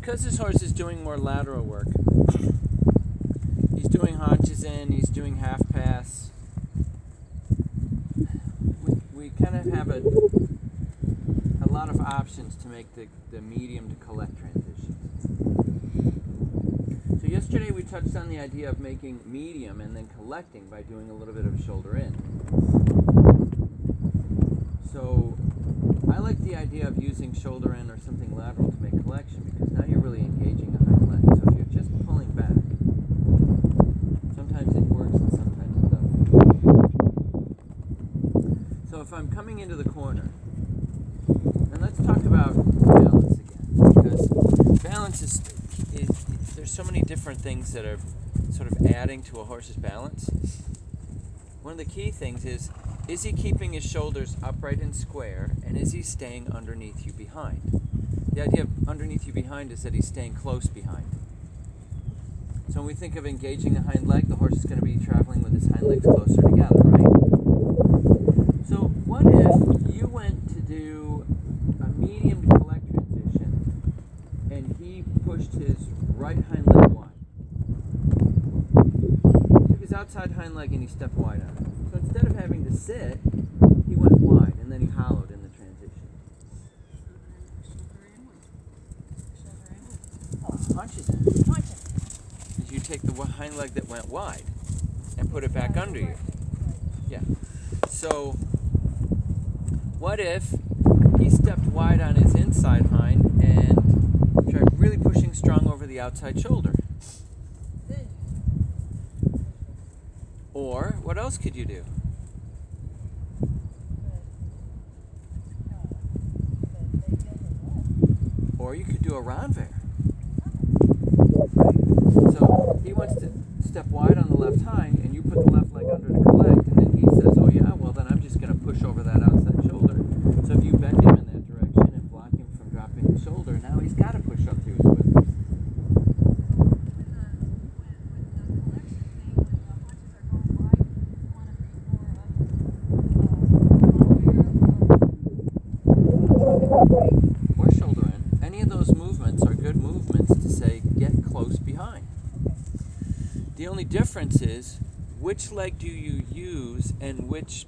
because this horse is doing more lateral work, he's doing haunches in, he's doing half pass, we kind of have a lot of options to make the medium to collect transitions. So yesterday we touched on the idea of making medium and then collecting by doing a little bit of shoulder in. So I like the idea of using shoulder in or something lateral to make collection, because now you're really engaging a hind leg. So if you're just pulling back, sometimes it works and sometimes it doesn't. So if I'm coming into the corner, and let's talk about balance again, because balance is there's so many different things that are sort of adding to a horse's balance. One of the key things is he keeping his shoulders upright and square, and is he staying underneath you behind? The idea of underneath you behind is that he's staying close behind. So when we think of engaging a hind leg, the horse is going to be traveling with his hind legs closer together, right? So what if you went to do a medium to collect transition, and he pushed his right hind leg wide? Took his outside hind leg and he stepped wide on it. So instead of having to sit, he went wide, and then he hollowed in the transition. Haunches in. You take the hind leg that went wide and put it back under you. Yeah. So what if he stepped wide on his inside hind and tried really pushing strong over the outside shoulder? Or what else could you do? Or you could do a renvers. So he wants to step wide on the left hind, and you put the left leg under to collect, and then he says, oh yeah, well then I'm just going to push over that outside shoulder. So if you bend him in that direction and block him from dropping the shoulder, now he's got to push up to his width. Or shoulder in. Any of those movements are good movements to say, get close behind. The only difference is which leg do you use and which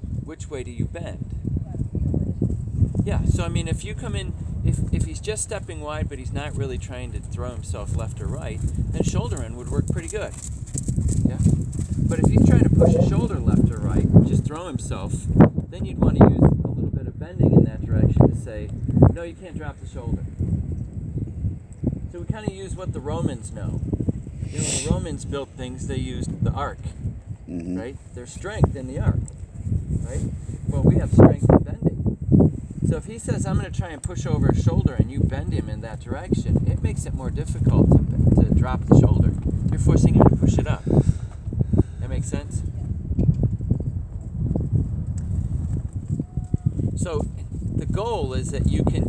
way do you bend. Yeah, so I mean, if you come in, if he's just stepping wide but he's not really trying to throw himself left or right, then shoulder in would work pretty good. Yeah. But if he's trying to push his shoulder left or right and just throw himself, then you'd want to use a little bit of bending in that direction to say, no, you can't drop the shoulder. So we kind of use what the Romans know. You know, when the Romans built things, they used the arc, right? There's strength in the arc, right? Well, we have strength in bending. So if he says, I'm going to try and push over his shoulder, and you bend him in that direction, it makes it more difficult to drop the shoulder. You're forcing him to push it up. That makes sense? So the goal is that you can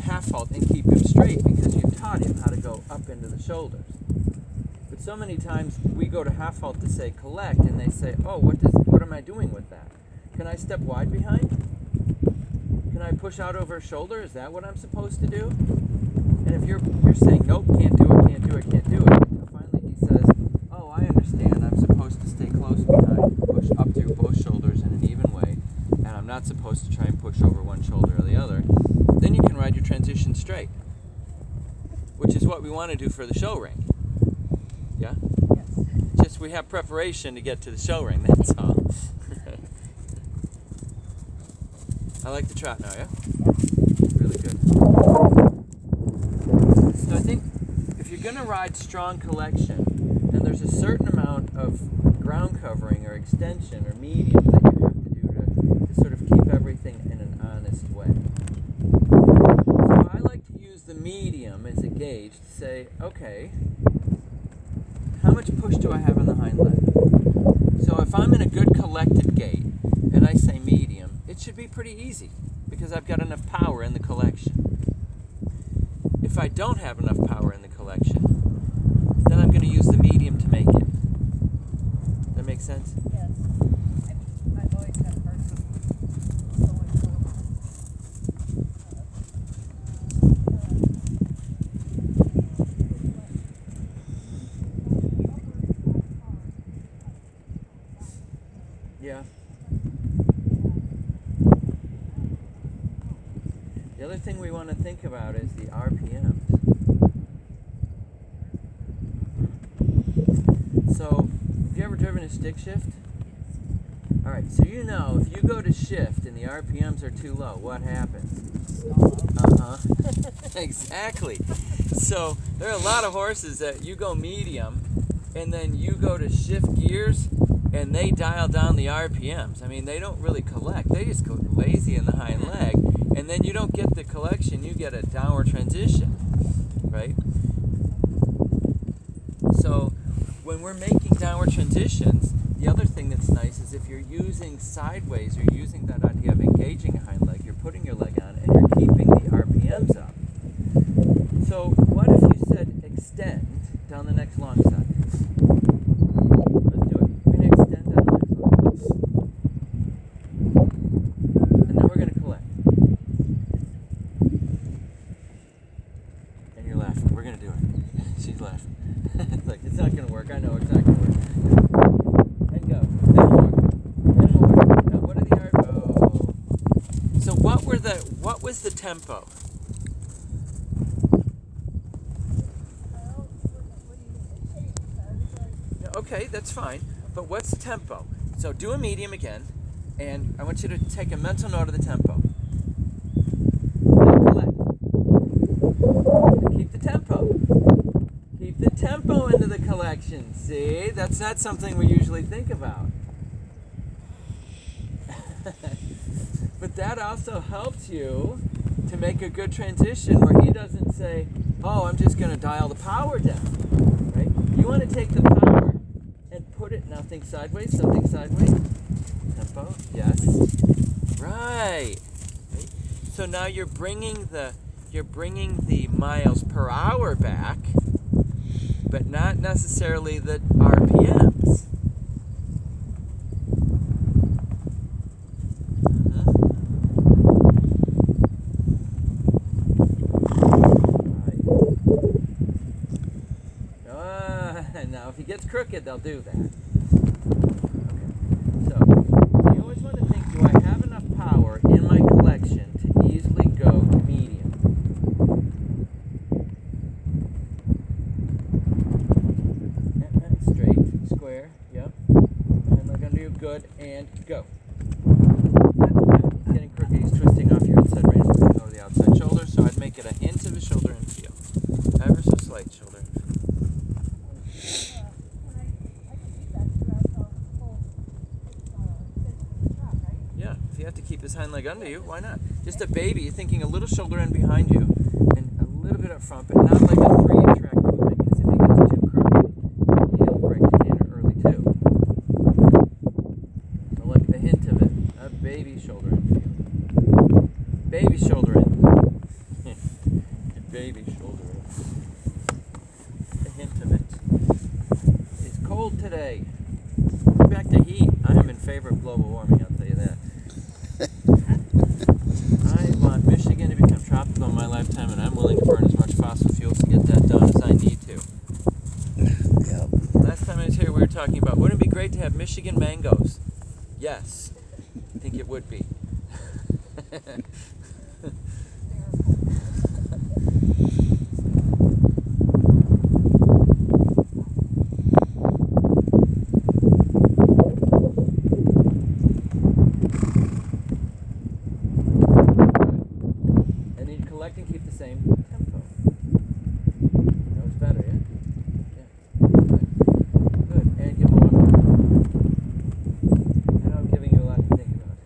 half halt and keep him straight, because you've taught him how to go up into the shoulders. But so many times we go to half halt to say collect, and they say, oh, what am I doing with that? Can I step wide behind? Can I push out over his shoulder? Is that what I'm supposed to do? And if you're saying, nope, can't do it, finally he says, oh, I understand, I'm supposed to stay close behind, push up through both shoulders in an even way, and I'm not supposed to try and push over one shoulder or the other, then you can ride your transition straight, which is what we want to do for the show ring. Yeah? Yes. Just we have preparation to get to the show ring, that's all. I like the trot now, yeah? Really good. So I think if you're going to ride strong collection, then there's a certain amount of ground covering or extension or medium that you have to do to sort of keep everything in an honest way. So I like to use the medium as a gauge to say, okay, how much push do I have on the hind leg? So if I'm in a good collected gait and I say medium, it should be pretty easy because I've got enough power in the collection. If I don't have enough power in the collection, then I'm going to use the medium to make it. Does that make sense? Yes. I've always had a hard time going forward. The other thing we want to think about is the RPMs. So, have you ever driven a stick shift? Alright, so you know if you go to shift and the RPMs are too low, what happens? Exactly. So, there are a lot of horses that you go medium and then you go to shift gears and they dial down the RPMs. I mean, they don't really collect. They just go lazy in the hind leg. And then you don't get the collection, you get a downward transition, right? So when we're making downward transitions, the other thing that's nice is if you're using sideways, you're using that idea of engaging a hind leg, you're putting your leg on and you're keeping the RPMs up. So what if you said extend down the next long side? Let's do it. We're going to extend down the next long side. And then we're going to collect. And you're laughing. We're going to do it. She's laughing. It's like, it's not going to work. I know it's not going to work. And go. Then more. Then more. Now what are the RPMs? So what was the tempo? Okay, that's fine. But what's the tempo? So do a medium again, and I want you to take a mental note of the tempo. Now collect. And keep the tempo. Keep the tempo into the collection. See, that's not something we usually think about. But that also helps you to make a good transition where he doesn't say, oh, I'm just going to dial the power down. Right? You want to take the power and put it, now think sideways, something sideways. Tempo, yes. Right. So now you're bringing the miles per hour back, but not necessarily the RPMs. Now if he gets crooked, they'll do that. Okay. So you always want to think, do I have enough power in my collection to easily go to medium? Straight, square, yep. And look under you, good, and go. He's getting crooked, he's twisting off your inside range, over the outside shoulder, so I'd make it a hint of a shoulder and feel. Ever so slight shoulder and feel. If you have to keep his hind leg under you, why not? Just a baby, thinking a little shoulder end behind you and a little bit up front, but not like a 3-track movement, because if he gets too crooked, he'll break the canter early too. So like the hint of it, a baby shoulder end feel. Baby shoulder end. Baby shoulder end. The hint of it. It's cold today. Back to heat. I am in favor of global warming, I'll tell you that. I want Michigan to become tropical in my lifetime, and I'm willing to burn as much fossil fuels to get that done as I need to. Yep. Last time I was here, we were talking about, wouldn't it be great to have Michigan mangoes? Yes, I think it would be. And keep the same tempo. That was better, yeah? Yeah. Good. And give more. I know I'm giving you a lot to think about.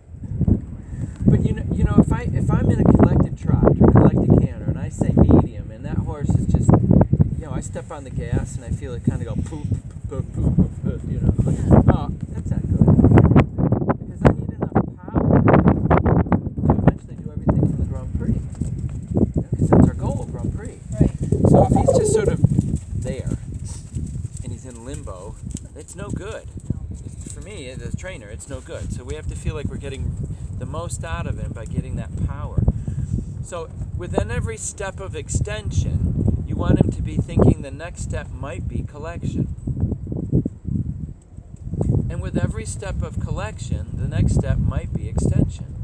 But you know, if I'm in a collected trot or collected canter and I say medium and that horse is just, I step on the gas and I feel it kind of go poop, poop, poop, poop, poop, Oh, that's not good. Because I need enough power to eventually do everything from the Grand Prix. Because that's our goal, Grand Prix. Right. So if he's just sort of there and he's in limbo, it's no good. For me, as a trainer, it's no good. So we have to feel like we're getting the most out of him by getting that power. So within every step of extension, you want him to be thinking the next step might be collection. And with every step of collection, the next step might be extension.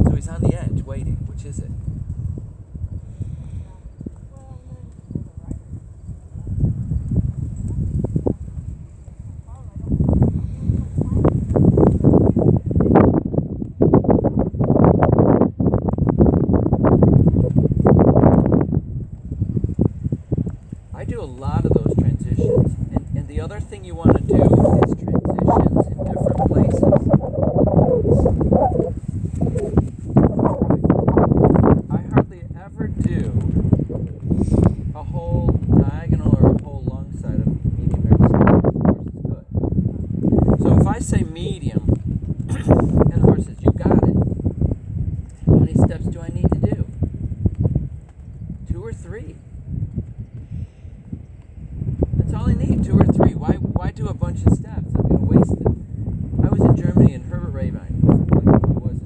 So he's on the edge, waiting. Which is it? I do a lot of those transitions, and the other thing you want to do is transitions in different places. I hardly ever do a whole diagonal or a whole long side of medium every single time the horse is good. So if I say medium, and the horse says, you got it, how many steps do I need to do? 2 or 3? That's all I need, 2 or 3. Why do a bunch of steps? I'm going to waste it. I was in Germany and Herbert Rabine was a super genius.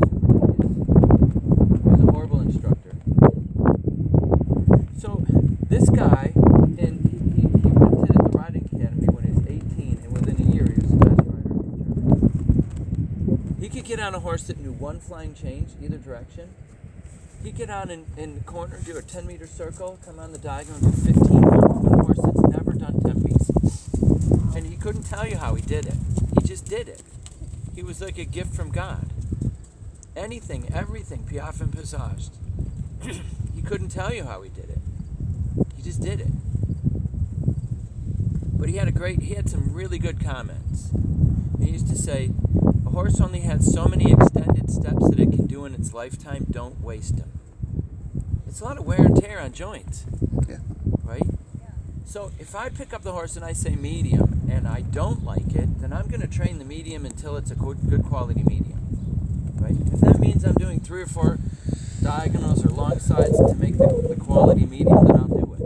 He was a horrible instructor. So this guy, and he went to the riding academy when he was 18, and within a year he was the best rider in Germany. He could get on a horse that knew 1 flying change either direction. He'd get on in the corner, do a 10-meter circle, come on the diagonal, and do 15 moves with a horse that's never done 10 pieces. And he couldn't tell you how he did it. He just did it. He was like a gift from God. Anything, everything, piaffe and passage. He couldn't tell you how he did it. He just did it. But he had some really good comments. He used to say, a horse only has so many extended steps that it can do in its lifetime, don't waste them. It's a lot of wear and tear on joints. Yeah. Right? So if I pick up the horse and I say medium and I don't like it, then I'm going to train the medium until it's a good quality medium. Right? If that means I'm doing 3 or 4 diagonals or long sides to make the quality medium, then I'll do it.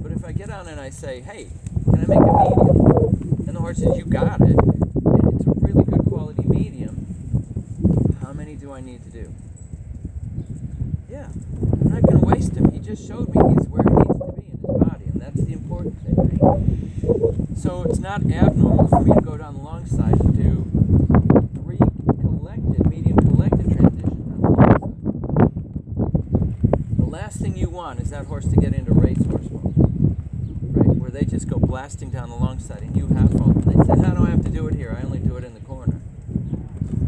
But if I get on and I say, hey, can I make a medium? And the horse says, you got it, and it's a really good quality medium, how many do I need to do? Yeah, I'm not going to waste him. He just showed me he's where he needs to be in his body, and that's the important thing, right? So it's not abnormal for me to go down the long side and do 3 medium collected transitions on the long side. The last thing you want is that horse to get into racehorse mode, right? Where they just go blasting down the long side, and you have fun. And they say, how do I have to do it here? I only do it in the corner,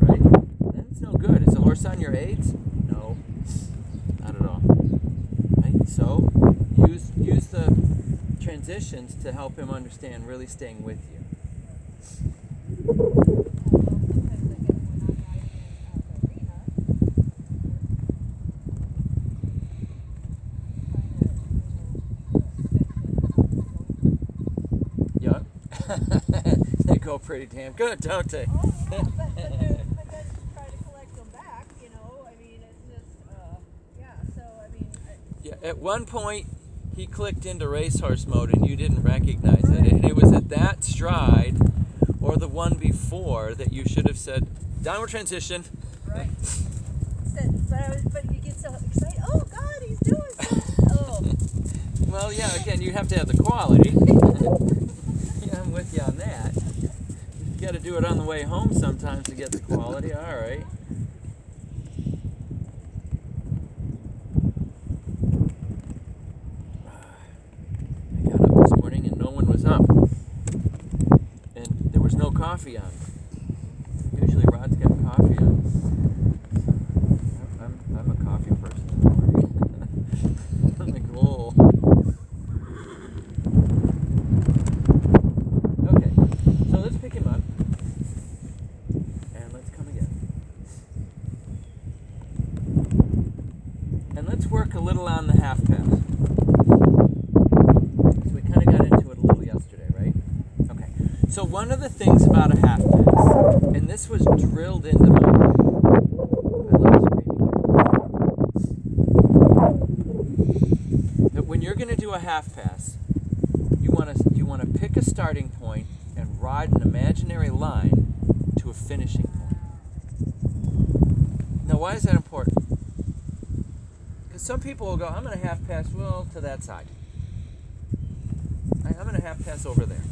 right? Then it's no good. Is the horse on your aids? No, not at all. Right? So use the transitions to help him understand really staying with you. Yeah. They go pretty damn good, don't they? Oh, yeah, but then try to collect them back, you know, I mean, it's just, yeah, so, I mean... Yeah, at one point, he clicked into racehorse mode and you didn't recognize it. And it was at that stride, or the one before, that you should have said, downward transition. Right. But you get so excited, oh, God, he's doing something. Oh. Well, yeah, again, you have to have the quality. Yeah, I'm with you on that. You got to do it on the way home sometimes to get the quality. All right. I got up this morning and no one was up. And there was no coffee on. Usually Rod's got coffee on. I'm a coffee person in the morning. I'm like, whoa. Okay, so let's pick him up. And let's come again. And let's work a little on the half pass. So we kind of got into it a little yesterday, right? Okay. So one of the things about a half pass, and this was drilled into my head. I love screaming. That when you're going to do a half pass, you want to pick a starting point and ride an imaginary line to a finishing point. Now, why is that important? Because some people will go, I'm going to half pass, well, to that side. I'm going to half pass over there.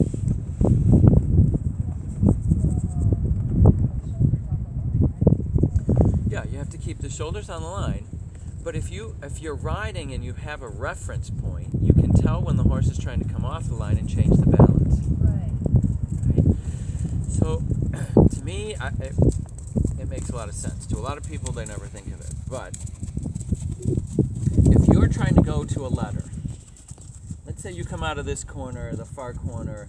Yeah, you have to keep the shoulders on the line. But if you're riding and you have a reference point, you can tell when the horse is trying to come off the line and change the balance. Right. Right? So, to me, it makes a lot of sense. To a lot of people, they never think of it. But if you're trying to go to a letter, let's say you come out of this corner, the far corner,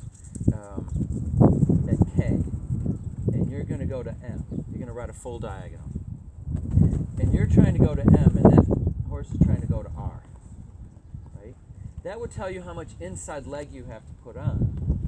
at K, and you're going to go to M. You're going to ride a full diagonal. And you're trying to go to M, and that horse is trying to go to R. Right? That would tell you how much inside leg you have to put on.